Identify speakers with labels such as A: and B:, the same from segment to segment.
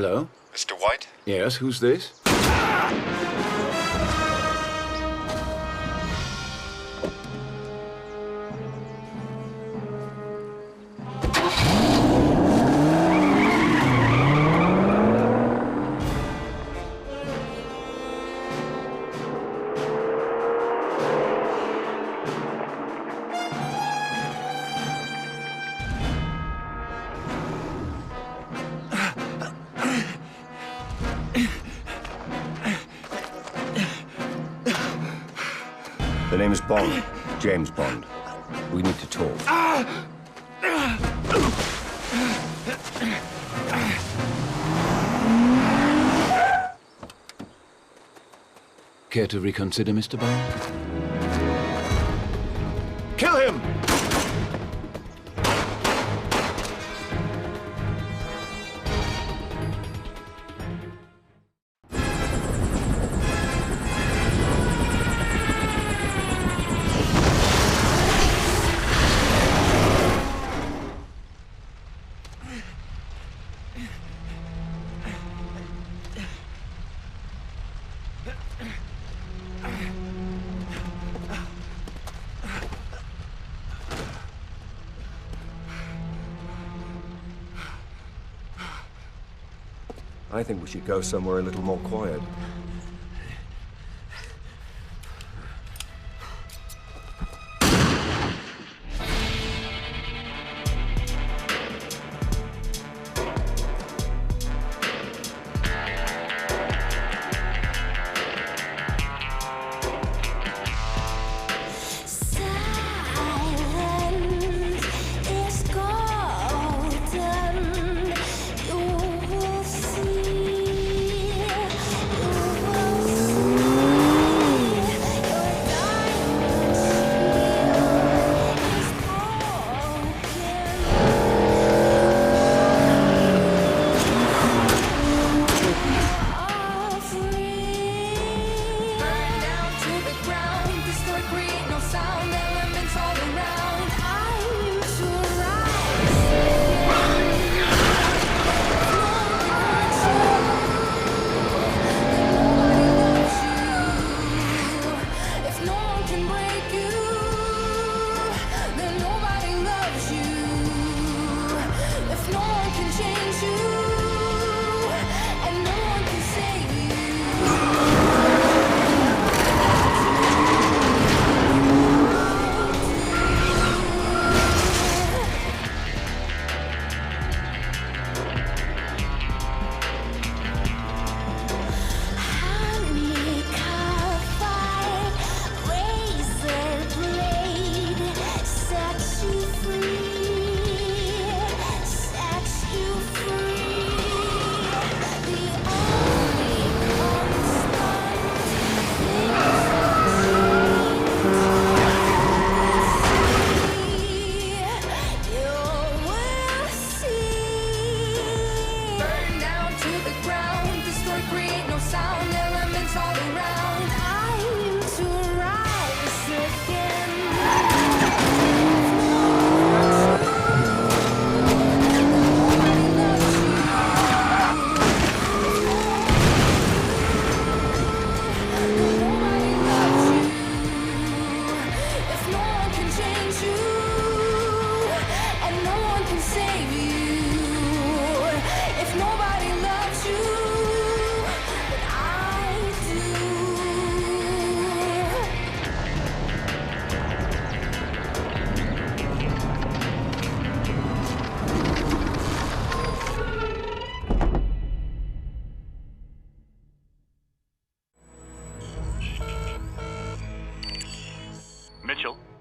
A: Hello?
B: Mr. White?
A: Yes, who's this?
C: The name is Bond. James Bond. We need to talk.
A: Care to reconsider, Mr. Bond?
C: Kill him! I think we should go somewhere a little more quiet.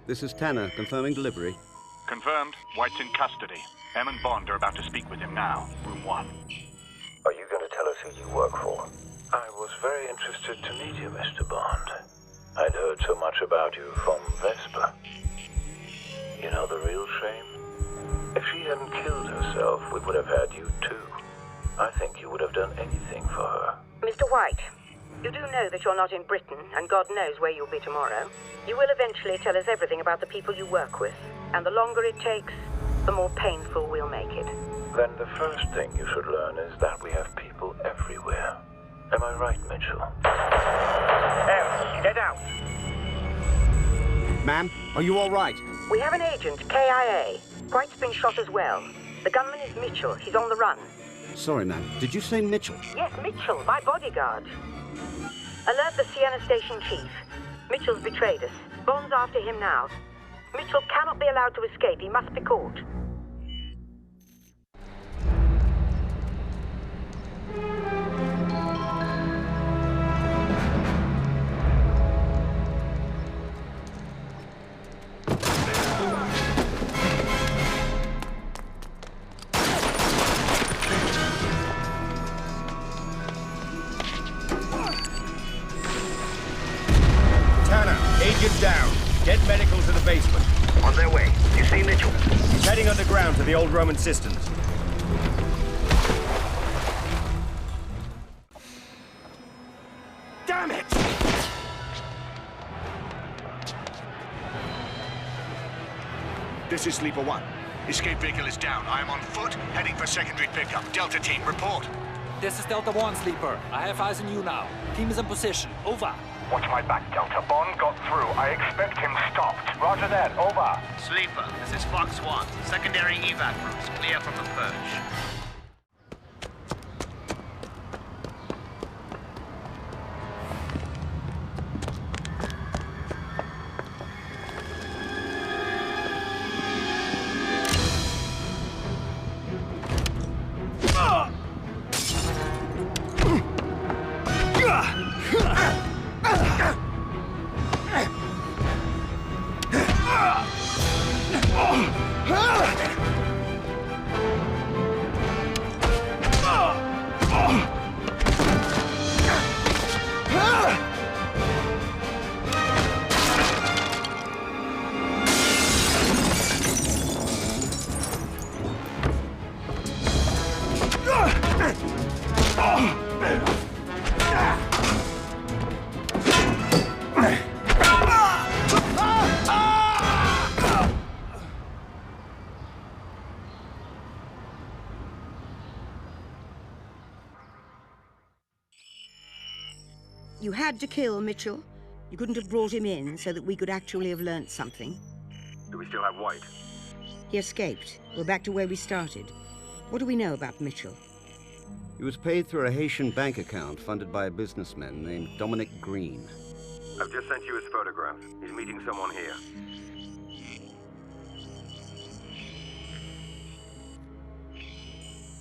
D: This is Tanner, confirming delivery.
E: Confirmed. White's in custody. Em and Bond are about to speak with him now. Room 1.
F: Are you going to tell us who you work for? I was very interested to meet you, Mr. Bond. I'd heard so much about you from Vesper. You know the real shame? If she hadn't killed herself, we would have had you too. I think you would have done anything for her.
G: Mr. White, you do know that you're not in Britain, and God knows where you'll be tomorrow. You will eventually tell us everything about the people you work with, and the longer it takes, the more painful we'll make it.
F: Then the first thing you should learn is that we have people everywhere. Am I right, Mitchell?
B: Get out!
D: Ma'am, are you all right?
G: We have an agent, KIA. White's been shot as well. The gunman is Mitchell. He's on the run.
D: Sorry, ma'am. Did you say Mitchell?
G: Yes, Mitchell, my bodyguard. Alert the Sienna station chief. Mitchell's betrayed us. Bond's after him now. Mitchell cannot be allowed to escape. He must be caught.
C: Agent down. Get medical to the basement.
B: On their way. You see Mitchell?
C: He's heading underground to the old Roman cisterns.
B: Damn it!
H: This is Sleeper 1. Escape vehicle is down. I am on foot, heading for secondary pickup. Delta team, report.
I: This is Delta 1, Sleeper. I have eyes on you now. Team is in position. Over.
E: Watch my back, Delta. Bond got through. I expect him stopped. Roger that. Over.
J: Sleeper, this is Fox 1. Secondary evac routes clear from the purge.
K: You had to kill Mitchell. You couldn't have brought him in so that we could actually have learnt something.
C: Do we still have White?
K: He escaped. We're back to where we started. What do we know about Mitchell?
D: He was paid through a Haitian bank account funded by a businessman named Dominic Greene.
C: I've just sent you his photograph. He's meeting someone here.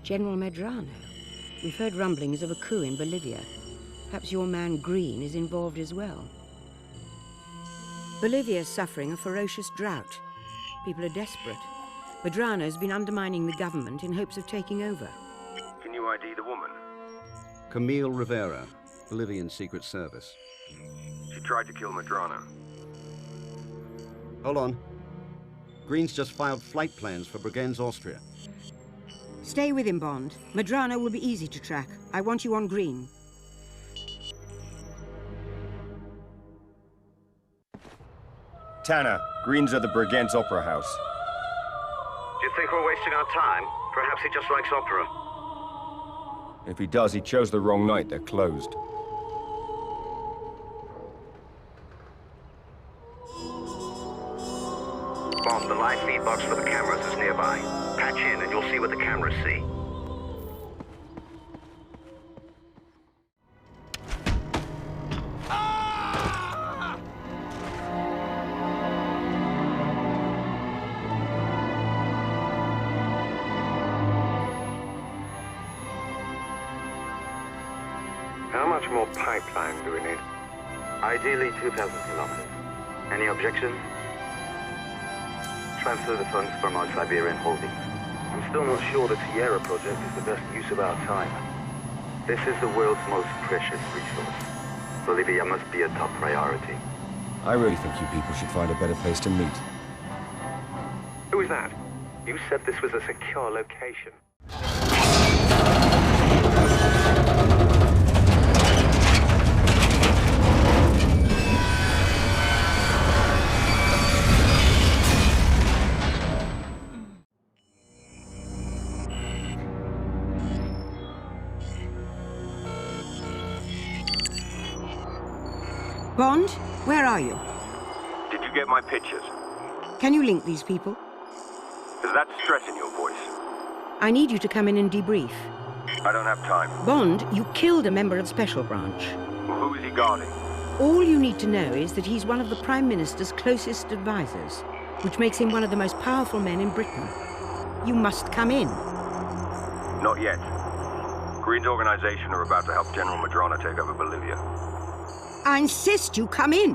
K: General Medrano. We've heard rumblings of a coup in Bolivia. Perhaps your man Greene is involved as well. Bolivia is suffering a ferocious drought. People are desperate. Medrano's been undermining the government in hopes of taking over.
C: Can you ID the woman?
D: Camille Rivera, Bolivian Secret Service.
C: She tried to kill Medrano.
D: Hold on. Greene's just filed flight plans for Bregenz, Austria.
K: Stay with him, Bond. Medrano will be easy to track. I want you on Greene.
C: Tanner, Greene's at the Bregenz Opera House.
B: Do you think we're wasting our time? Perhaps he just likes opera.
C: If he does, he chose the wrong night. They're closed.
B: Bond, the live feed box for the cameras is nearby. Patch in and you'll see what the cameras see.
F: How much more pipeline do we need?
B: Ideally 2,000 kilometers. Any objections? Transfer the funds from our Siberian holdings. I'm still not sure the Sierra project is the best use of our time. This is the world's most precious resource. Bolivia must be a top priority.
C: I really think you people should find a better place to meet.
F: Who is that? You said this was a secure location.
K: Bond, where are you?
C: Did you get my pictures?
K: Can you link these people?
C: Is that stress in your voice?
K: I need you to come in and debrief.
C: I don't have time.
K: Bond, you killed a member of Special Branch.
C: Well, who is he guarding?
K: All you need to know is that he's one of the Prime Minister's closest advisors, which makes him one of the most powerful men in Britain. You must come in.
C: Not yet. Green's organization are about to help General Medrano take over Bolivia.
K: I insist you come in.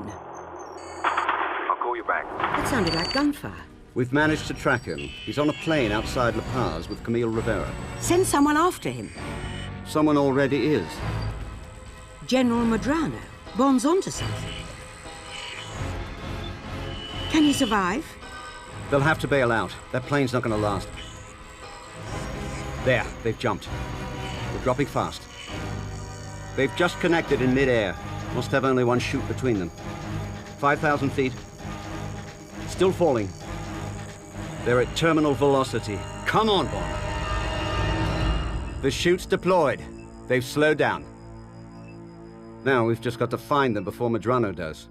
C: I'll call you back.
K: That sounded like gunfire.
D: We've managed to track him. He's on a plane outside La Paz with Camille Rivera.
K: Send someone after him.
D: Someone already is.
K: General Medrano. Bond's onto something. Can he survive?
D: They'll have to bail out. That plane's not going to last. There, they've jumped. We're dropping fast. They've just connected in mid-air. Must have only one chute between them. 5,000 feet. Still falling. They're at terminal velocity. Come on, Bond. The chute's deployed. They've slowed down. Now we've just got to find them before Medrano does.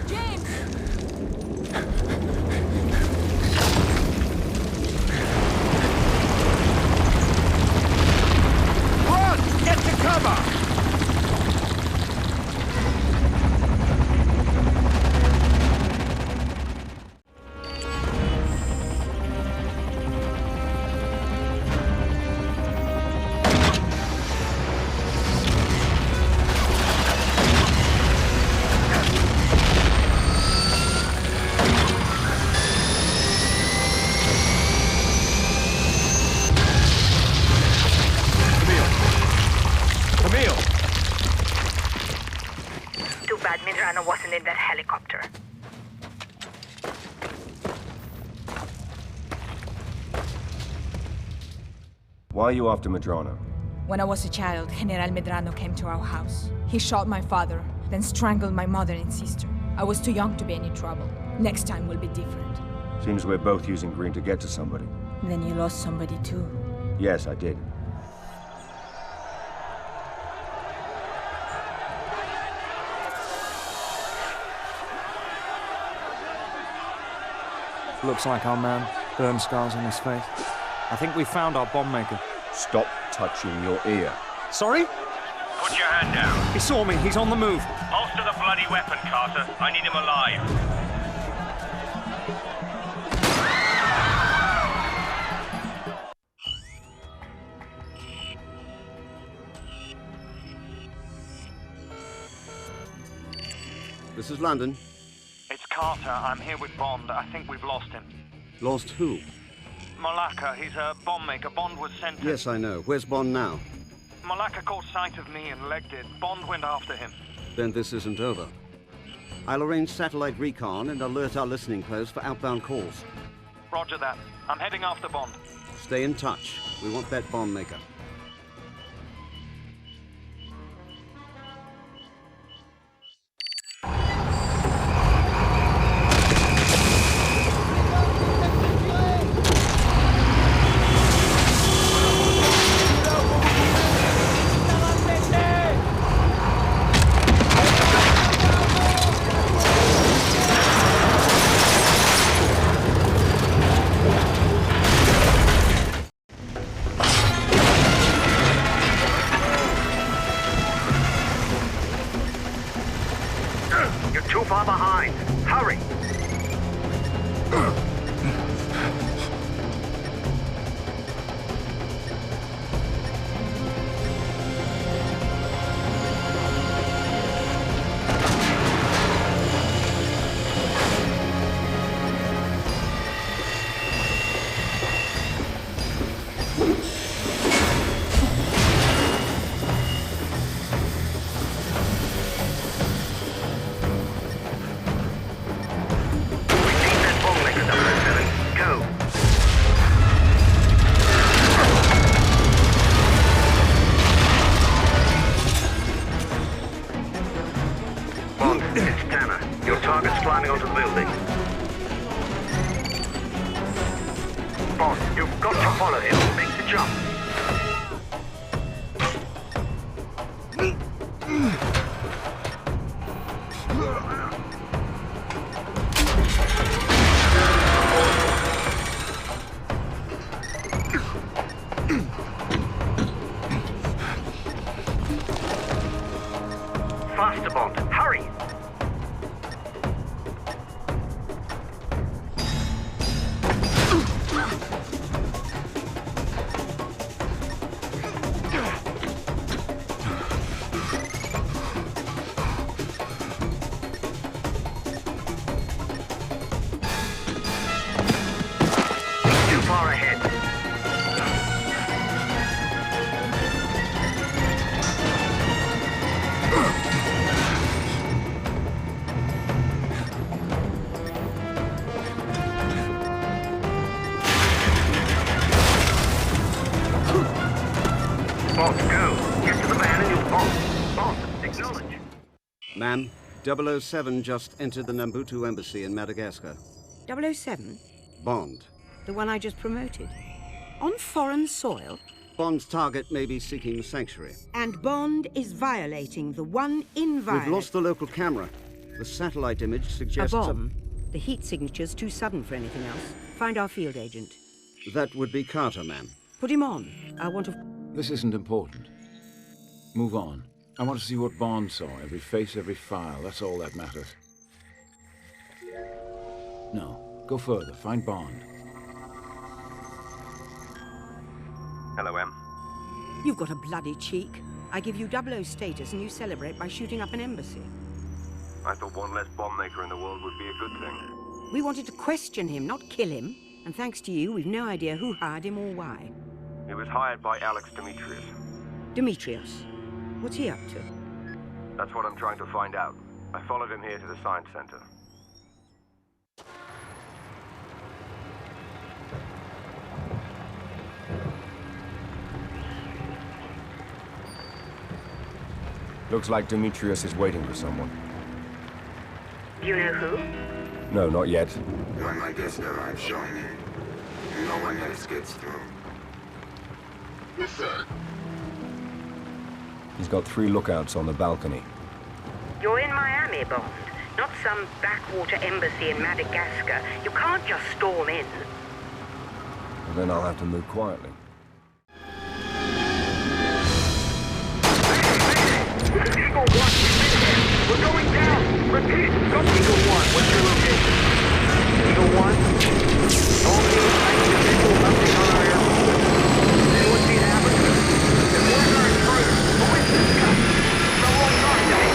L: James!
H: Run! Get to cover!
G: Medrano wasn't in that helicopter.
C: Why are you after Medrano?
L: When I was a child, General Medrano came to our house. He shot my father, then strangled my mother and sister. I was too young to be any trouble. Next time will be different.
C: Seems we're both using Green to get to somebody.
L: Then you lost somebody too.
C: Yes, I did.
M: Looks like our man. Burn scars on his face. I think we found our bomb maker.
C: Stop touching your ear.
M: Sorry?
J: Put your hand down.
M: He saw me. He's on the move.
J: Holster the bloody weapon, Carter. I need him alive.
D: This is London.
I: It's Carter. I'm here with Bond. I think we've lost him.
D: Lost who?
I: Malacca. He's a bomb maker. Bond was sent to...
D: Yes, I know. Where's Bond now?
I: Malacca caught sight of me and legged it. Bond went after him.
D: Then this isn't over. I'll arrange satellite recon and alert our listening post for outbound calls.
I: Roger that. I'm heading after Bond.
D: Stay in touch. We want that bomb maker.
B: Too far behind. Hurry! Bond, go. Get to the van and you'll Bond. Bond, acknowledge.
D: Ma'am, 007 just entered the Nambutu embassy in Madagascar.
K: 007?
D: Bond.
K: The one I just promoted. On foreign soil?
D: Bond's target may be seeking sanctuary.
K: And Bond is violating the one inviolate.
D: We've lost the local camera. The satellite image suggests
K: a bomb. The heat signature's too sudden for anything else. Find our field agent.
D: That would be Carter, ma'am.
K: Put him on. I want to...
A: This isn't important. Move on. I want to see what Bond saw. Every face, every file. That's all that matters. No. Go further. Find Bond.
C: Hello, M.
K: You've got a bloody cheek. I give you 00 status and you celebrate by shooting up an embassy.
C: I thought one less bomb maker in the world would be a good thing.
K: We wanted to question him, not kill him. And thanks to you, we've no idea who hired him or why.
C: He was hired by Alex Demetrius.
K: Demetrius? What's he up to?
C: That's what I'm trying to find out. I followed him here to the science center.
N: Looks like Demetrius is waiting for someone.
G: You know who?
N: No, not yet.
O: When my guest arrives shortly, no one else gets through. Yes, sir.
N: He's got 3 lookouts on the balcony.
G: You're in Miami, Bond, not some backwater embassy in Madagascar. You can't just storm in.
N: Well, then I'll have to move quietly.
B: This is Eagle 1. We're going down. Repeat. Go Eagle 1. What's your location? Eagle 1? All teams, I need a visual update on our airport. Anyone see it happen? And where's our intruder? Who is this guy? Someone talk to me.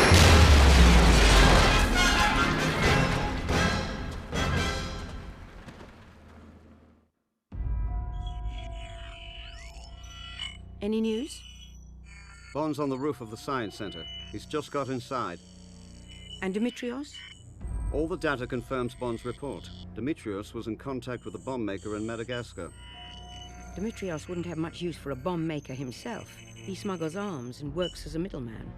K: Any news?
D: Bond's on the roof of the science center. He's just got inside.
K: And Demetrios?
D: All the data confirms Bond's report. Demetrios was in contact with a bomb maker in Madagascar.
K: Demetrios wouldn't have much use for a bomb maker himself. He smuggles arms and works as a middleman.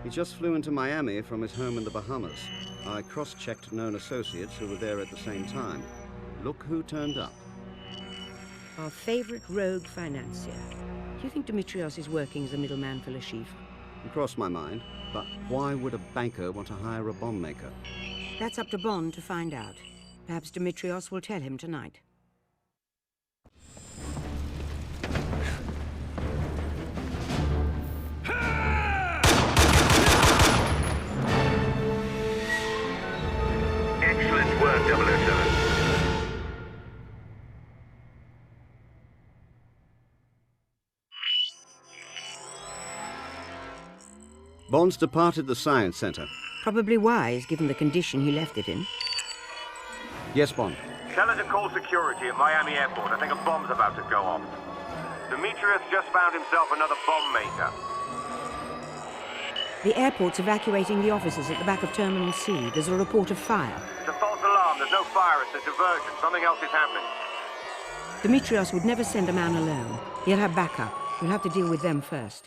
D: He just flew into Miami from his home in the Bahamas. I cross-checked known associates who were there at the same time. Look who turned up.
K: Our favorite rogue financier. Do you think Demetrios is working as a middleman for Lashif?
D: It crossed my mind, but why would a banker want to hire a bomb maker?
K: That's up to Bond to find out. Perhaps Demetrios will tell him tonight.
B: Excellent work, 007.
D: Bond's departed the science center.
K: Probably wise, given the condition he left it in.
D: Yes, Bond.
C: Tell her to call security at Miami Airport. I think a bomb's about to go off. Demetrius just found himself another bomb maker.
K: The airport's evacuating the officers at the back of Terminal C. There's a report of fire.
C: It's a false alarm. There's no fire. It's a diversion. Something else is happening.
K: Demetrios would never send a man alone. He'll have backup. We'll have to deal with them first.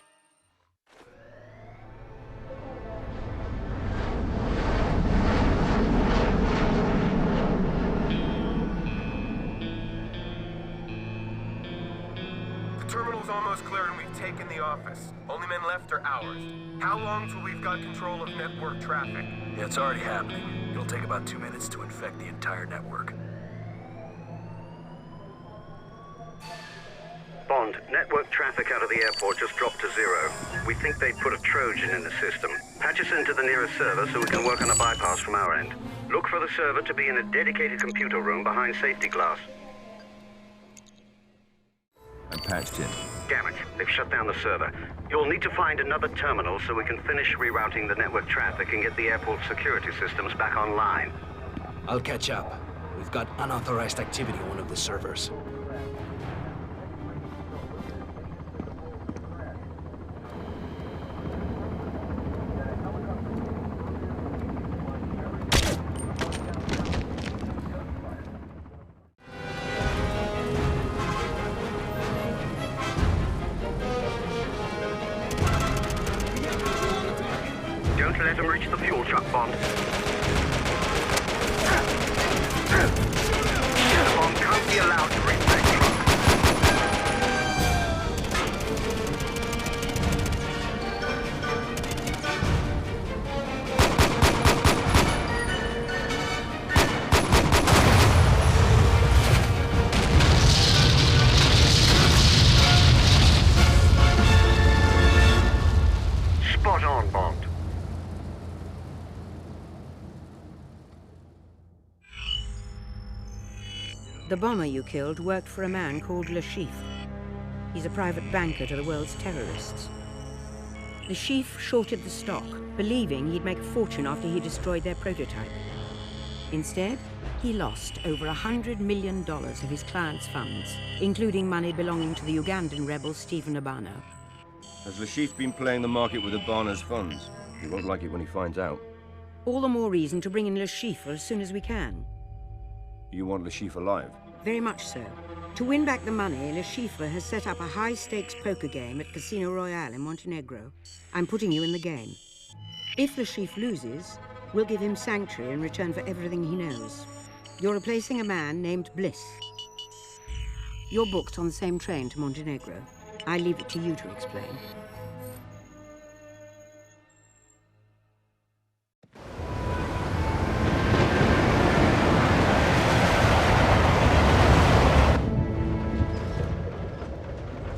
P: Almost clear and we've taken the office. Only men left are ours. How long till we've got control of network traffic?
Q: Yeah, it's already happening. It'll take about 2 minutes to infect the entire network.
B: Bond, network traffic out of the airport just dropped to 0. We think they put a Trojan in the system. Patch us into the nearest server so we can work on a bypass from our end. Look for the server to be in a dedicated computer room behind safety glass.
N: I'm patched in.
B: Damn it, they've shut down the server. You'll need to find another terminal so we can finish rerouting the network traffic and get the airport security systems back online.
R: I'll catch up. We've got unauthorized activity on one of the servers.
B: Bond. The bomb can't be allowed to reach that truck. Spot on, Bond.
K: The bomber you killed worked for a man called Le Chiffre. He's a private banker to the world's terrorists. Le Chiffre shorted the stock, believing he'd make a fortune after he destroyed their prototype. Instead, he lost over $100 million of his client's funds, including money belonging to the Ugandan rebel Stephen Urbano.
N: Has Le Chiffre been playing the market with Urbano's funds? He won't like it when he finds out.
K: All the more reason to bring in Le Chiffre as soon as we can.
N: You want Le Chiffre alive?
K: Very much so. To win back the money, Le Chiffre has set up a high-stakes poker game at Casino Royale in Montenegro. I'm putting you in the game. If Le Chiffre loses, we'll give him sanctuary in return for everything he knows. You're replacing a man named Bliss. You're booked on the same train to Montenegro. I leave it to you to explain.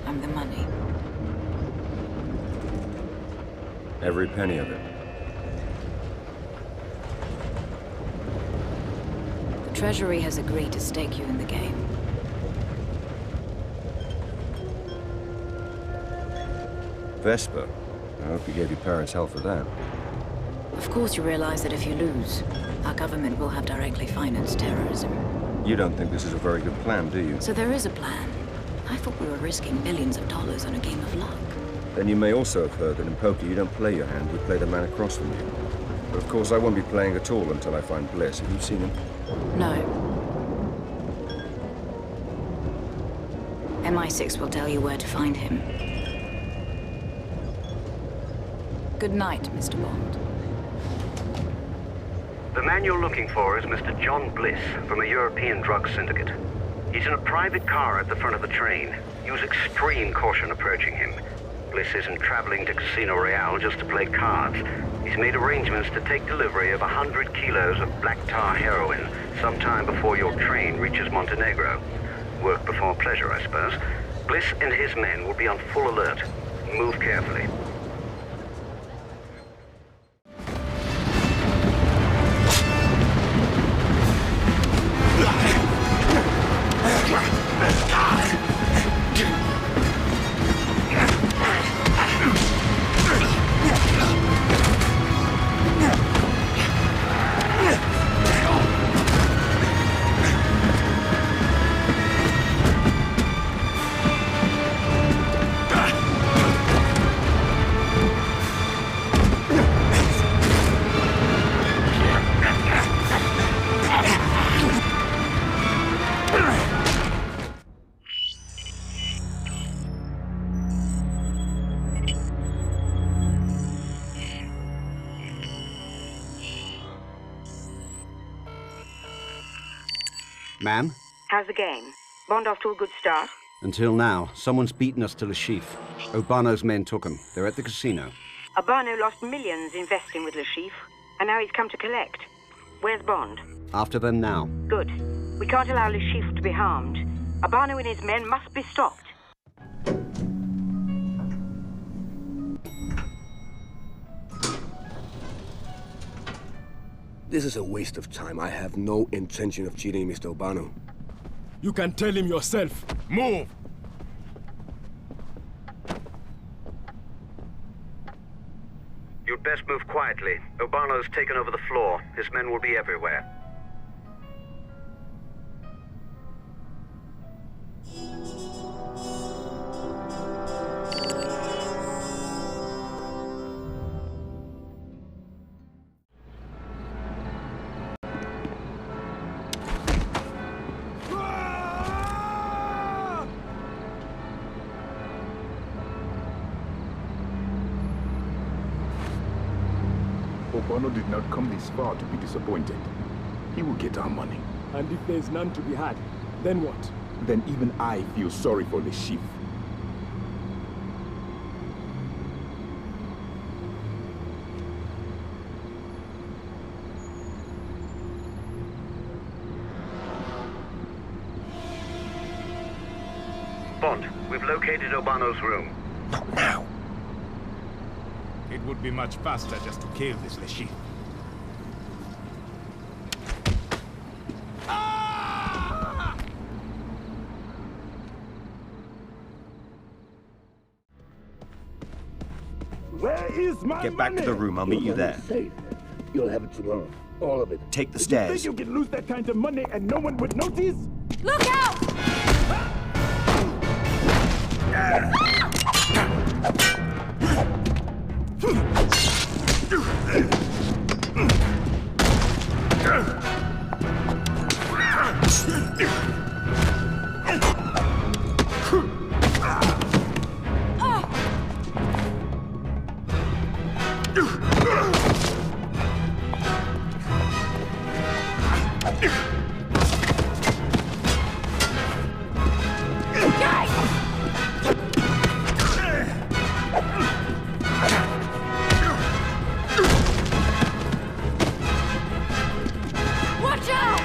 S: I'm the money.
N: Every penny of it.
S: The Treasury has agreed to stake you in the game.
N: Vesper? I hope you gave your parents hell for that.
S: Of course you realize that if you lose, our government will have directly financed terrorism.
N: You don't think this is a very good plan, do you?
S: So there is a plan. I thought we were risking millions of dollars on a game of luck.
N: Then you may also have heard that in poker you don't play your hand, you play the man across from you. But of course I won't be playing at all until I find Bliss. Have you seen him?
S: No. MI6 will tell you where to find him. Good night, Mr. Bond.
B: The man you're looking for is Mr. John Bliss from a European drug syndicate. He's in a private car at the front of the train. Use extreme caution approaching him. Bliss isn't traveling to Casino Royale just to play cards. He's made arrangements to take delivery of 100 kilos of black tar heroin sometime before your train reaches Montenegro. Work before pleasure, I suppose. Bliss and his men will be on full alert. Move carefully.
D: Ma'am?
K: How's the game? Bond off to a good start?
D: Until now, someone's beaten us to Le Chiffre. Urbano's men took him. They're at the casino.
K: Urbano lost millions investing with Le Chiffre, and now he's come to collect. Where's Bond?
D: After them now.
K: Good. We can't allow Le Chiffre to be harmed. Urbano and his men must be stopped.
T: This is a waste of time. I have no intention of cheating Mr. Urbano.
U: You can tell him yourself. Move!
B: You'd best move quietly. Urbano's taken over the floor. His men will be everywhere.
E: Obono did not come this far to be disappointed. He will get our money.
U: And if there's none to be had, then what?
E: Then even I feel sorry for the chief.
B: Bond, we've located Obano's room.
H: Not now. It would be much faster just to kill this Lashif.
U: Where is my
D: Get back to the room. I'll meet you there.
T: You'll have it tomorrow. All of it.
D: Take the
U: You
D: stairs.
U: think you can lose that kind of money and no one would notice?
L: Look out! Watch out!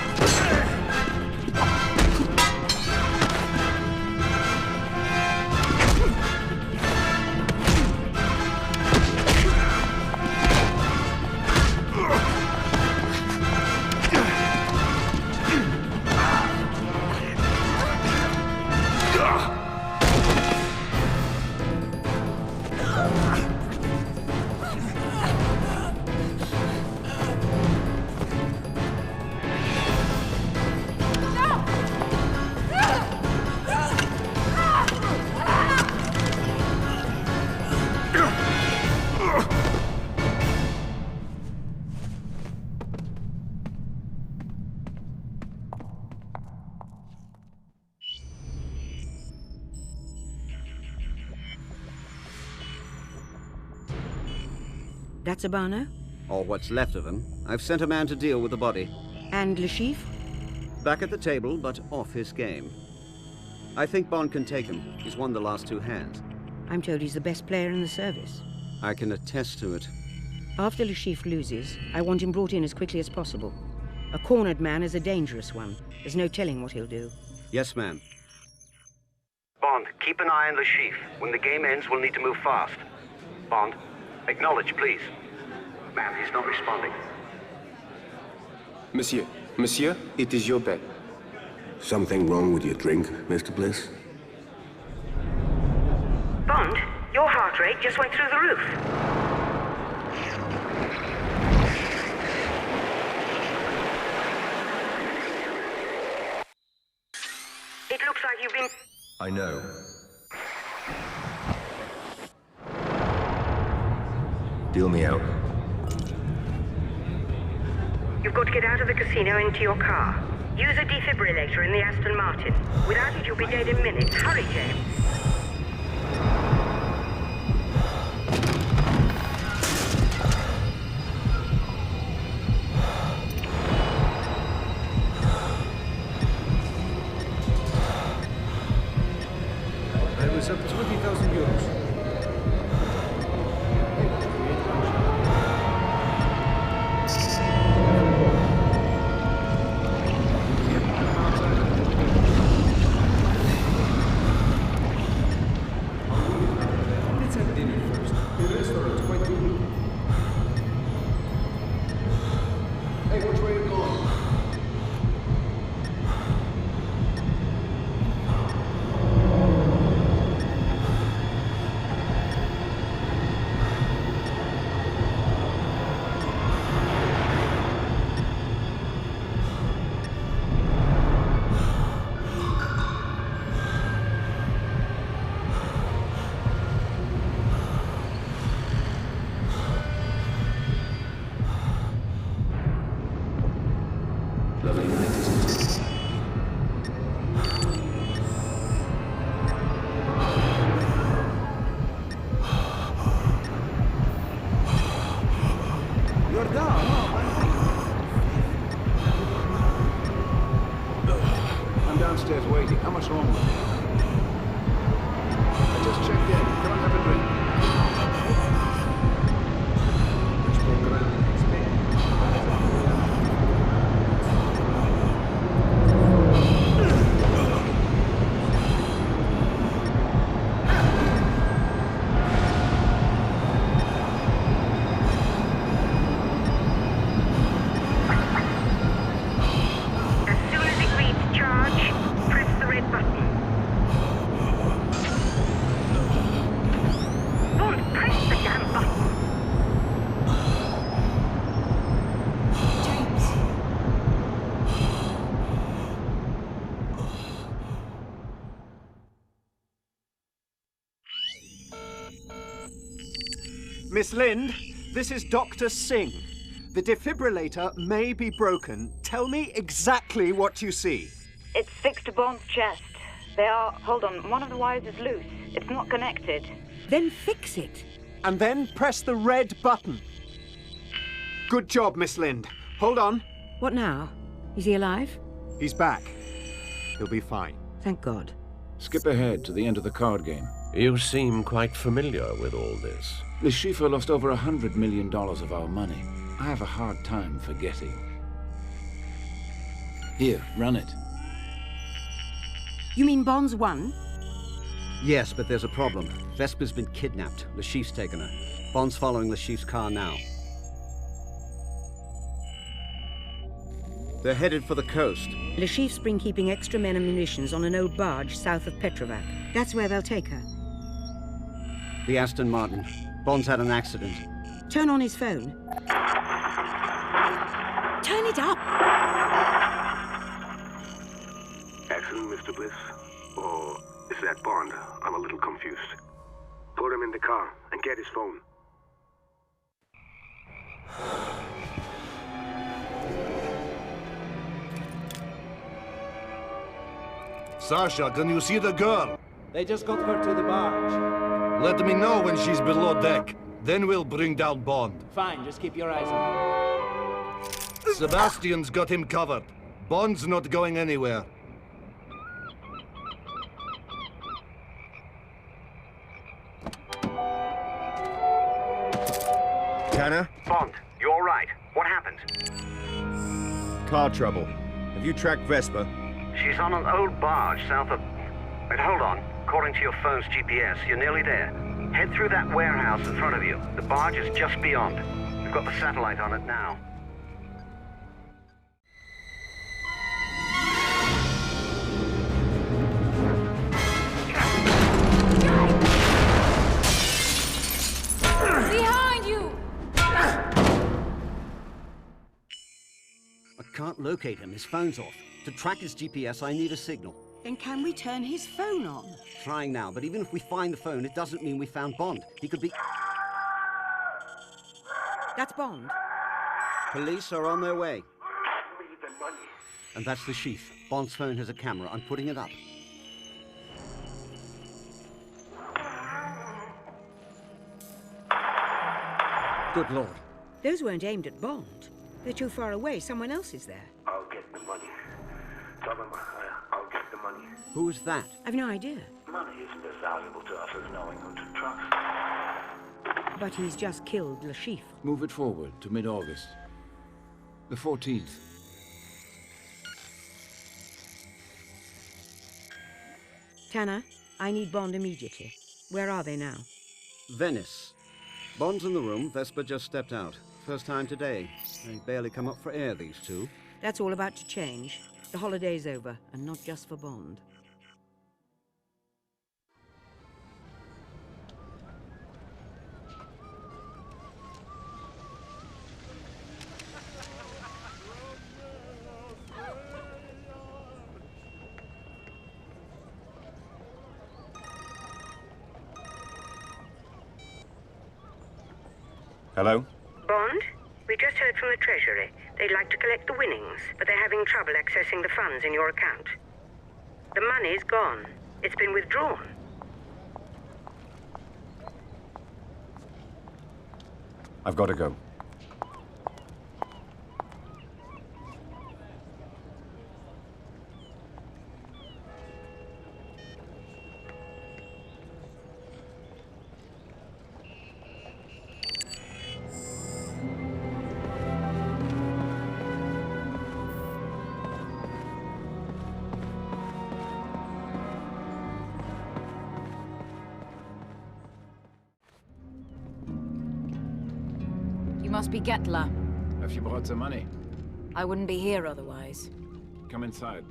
K: That's Obano?
D: Or what's left of him. I've sent a man to deal with the body.
K: And Lashif?
D: Back at the table, but off his game. I think Bond can take him. He's won the last two hands.
K: I'm told he's the best player in the service.
D: I can attest to it.
K: After Lashif loses, I want him brought in as quickly as possible. A cornered man is a dangerous one. There's no telling what he'll do.
D: Yes, ma'am.
B: Bond, keep an eye on Lashif. When the game ends, we'll need to move fast. Bond, acknowledge, please. Ma'am, he's not responding.
T: Monsieur, it is your bet. Something wrong with your drink, Mr. Bliss?
G: Bond, your heart rate just went through the roof. It looks like you've been...
N: I know. Deal me out.
G: You've got to get out of the casino into your car. Use a defibrillator in the Aston Martin. Without it, you'll be dead in minutes. Hurry, James.
M: I was up 20,000 euros.
F: Miss Lind, this is Dr. Singh. The defibrillator may be broken. Tell me exactly what you see.
G: It's fixed to Bond's chest. Hold on, one of the wires is loose. It's not connected.
K: Then fix it.
F: And then press the red button. Good job, Miss Lind. Hold on.
K: What now? Is he alive?
F: He's back. He'll be fine.
K: Thank God.
A: Skip ahead to the end of the card game.
V: You seem quite familiar with all this.
A: The Schiffer lost over $100 million of our money. I have a hard time forgetting. Here, run it.
K: You mean Bond's won?
D: Yes, but there's a problem. Vesper's been kidnapped. Le Chiffre's taken her. Bond's following Le Chiffre's car now. They're headed for the coast.
K: Le Chiffre's been keeping extra men and munitions on an old barge south of Petrovac. That's where they'll take her.
D: The Aston Martin. Bond's had an accident.
K: Turn on his phone. Turn it up!
O: Accident, Mr. Bliss? Or is that Bond? I'm a little confused. Put him in the car and get his phone.
H: Sasha, can you see the girl?
W: They just got her to the barge.
H: Let me know when she's below deck. Then we'll bring down Bond.
W: Fine, just keep your eyes on her.
H: Sebastian's got him covered. Bond's not going anywhere.
N: Tanner?
B: Bond, you all right? What happened?
N: Car trouble. Have you tracked Vesper?
B: She's on an old barge south of... Wait, hold on. According to your phone's GPS, you're nearly there. Head through that warehouse in front of you. The barge is just beyond. We've got the satellite on it now.
L: Behind you!
D: I can't locate him. His phone's off. To track his GPS, I need a signal.
K: Then can we turn his phone on?
D: Trying now, but even if we find the phone, it doesn't mean we found Bond. He could be...
K: That's Bond.
D: Police are on their way. And that's the chief. Bond's phone has a camera. I'm putting it up. Good Lord.
K: Those weren't aimed at Bond. They're too far away. Someone else is there.
O: I'll get the money. Tell them I'll get the money.
D: Who is that?
K: I've no idea.
O: Money isn't as valuable to us as knowing who to trust.
K: But he's just killed Le Chiffre.
A: Move it forward to mid-August. The 14th.
K: Tanner, I need Bond immediately. Where are they now?
D: Venice. Bond's in the room. Vesper just stepped out. First time today. They barely come up for air, these two.
K: That's all about to change. The holiday's over, and not just for Bond.
N: Hello?
G: Bond? We just heard from the Treasury. They'd like to collect the winnings, but they're having trouble accessing the funds in your account. The money's gone. It's been withdrawn.
N: I've got to go.
S: You must be Getler.
A: Have you brought the money?
S: I wouldn't be here otherwise.
A: Come inside.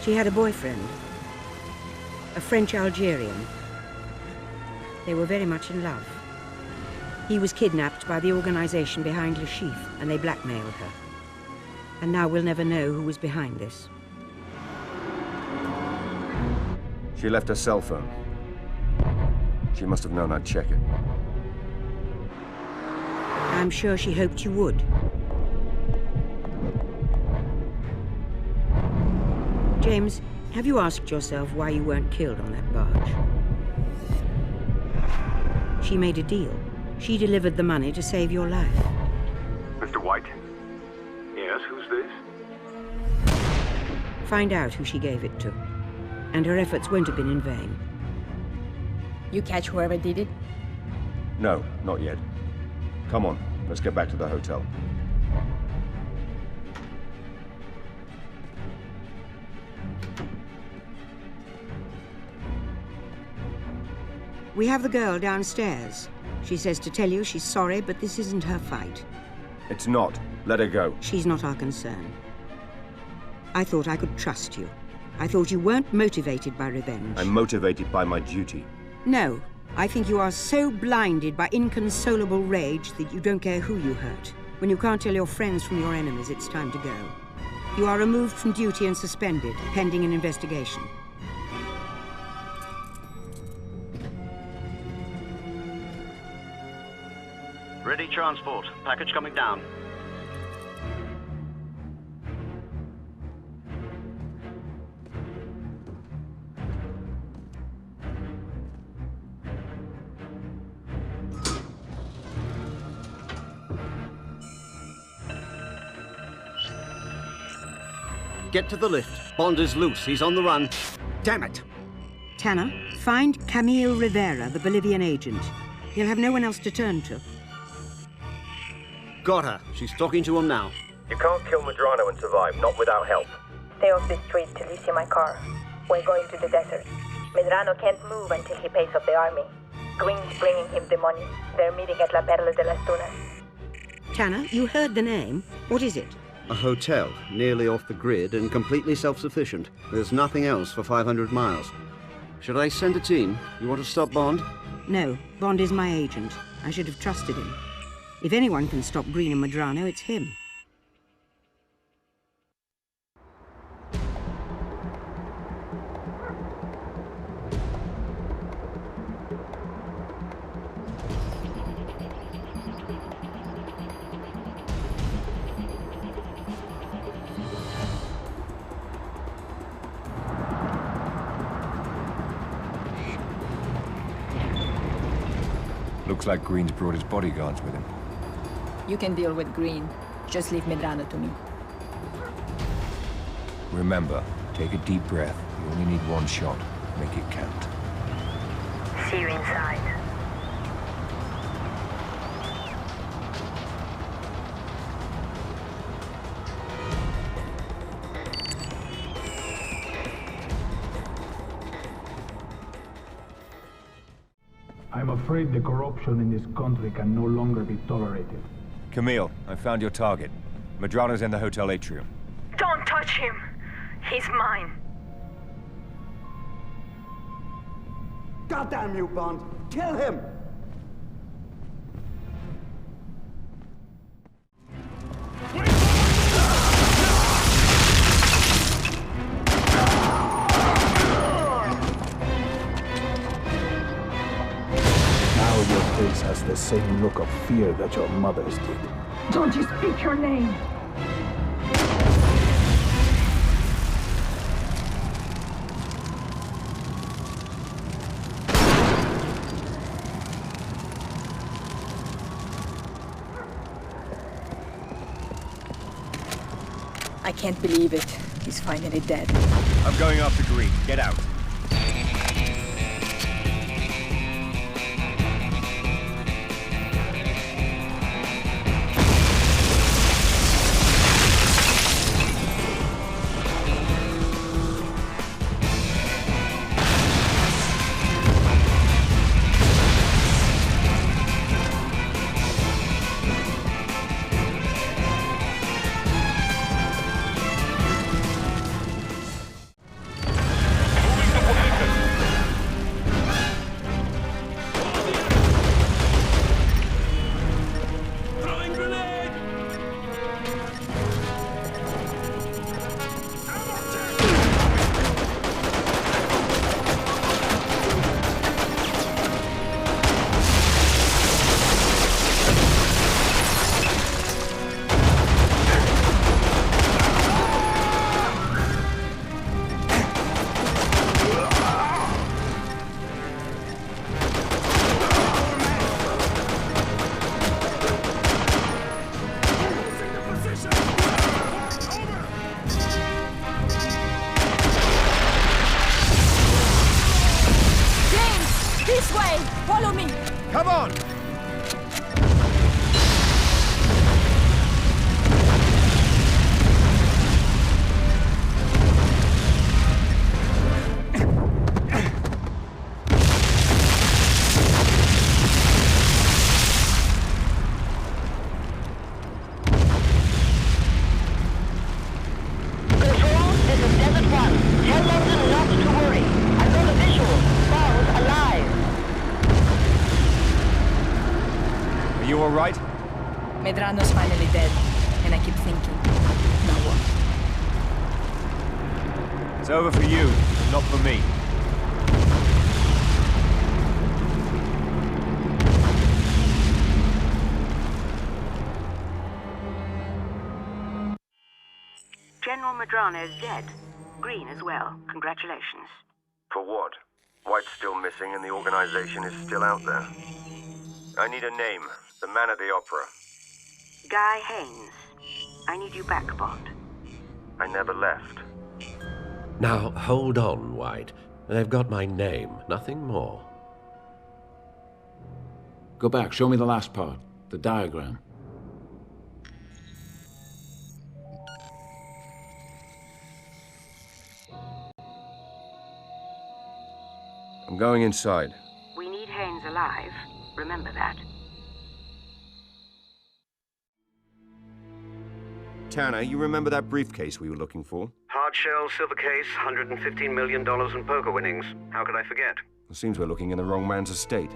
K: She had a boyfriend, a French Algerian. They were very much in love. He was kidnapped by the organization behind Le Chiffre, and they blackmailed her. And now we'll never know who was behind this.
N: She left her cell phone. She must have known I'd check it.
K: I'm sure she hoped you would. James, have you asked yourself why you weren't killed on that barge? She made a deal. She delivered the money to save your life.
O: Mr. White? Yes, who's this?
K: Find out who she gave it to. And her efforts won't have been in vain.
L: You catch whoever did it?
N: No, not yet. Come on, let's get back to the hotel.
K: We have the girl downstairs. She says to tell you she's sorry, but this isn't her fight.
N: It's not. Let her go.
K: She's not our concern. I thought I could trust you. I thought you weren't motivated by revenge.
N: I'm motivated by my duty.
K: No. I think you are so blinded by inconsolable rage that you don't care who you hurt. When you can't tell your friends from your enemies, it's time to go. You are removed from duty and suspended, pending an investigation.
D: Ready transport. Package coming down. Get to the lift. Bond is loose. He's on the run.
F: Damn it!
K: Tanner, find Camille Rivera, the Bolivian agent. He'll have no one else to turn to.
D: Got her. She's talking to him now.
C: You can't kill Medrano and survive, not without help.
G: Stay off the street till you see my car. We're going to the desert. Medrano can't move until he pays off the army. Greene's bringing him the money. They're meeting at La Perla de las Tunas.
K: Tanner, you heard the name. What is it?
D: A hotel, nearly off the grid and completely self-sufficient. There's nothing else for 500 miles. Should I send a team? You want to stop Bond?
K: No, Bond is my agent. I should have trusted him. If anyone can stop Greene and Medrano, it's him.
N: Looks like Greene's brought his bodyguards with him.
L: You can deal with Greene. Just leave Medrano to me.
N: Remember, take a deep breath. You only need one shot. Make it count.
G: See you inside.
U: I'm afraid the corruption in this country can no longer be tolerated.
N: Camille, I found your target. Medrano's in the hotel atrium.
G: Don't touch him! He's mine.
D: Goddamn you, Bond! Kill him!
U: Now your face has the same look of fear that your mother's did.
I: Don't you speak your name!
L: I can't believe it. He's finally dead.
J: I'm going after Greene. Get out. Come on! You all right?
L: Medrano's finally dead, and I keep thinking, now what?
J: It's over for you, not for me.
G: General Medrano is dead. Greene as well. Congratulations.
B: For what? White's still missing and the organization is still out there. I need a name. The man at the opera.
G: Guy Haynes. I need you back, Bond.
B: I never left.
V: Now, hold on, White. They've got my name, nothing more.
A: Go back, show me the last part. The diagram.
N: I'm going inside.
G: We need Haynes alive. Remember that.
N: Tanner, you remember that briefcase we were looking for?
B: Hard shell, silver case, $115 million in poker winnings. How could I forget?
N: It seems we're looking in the wrong man's estate.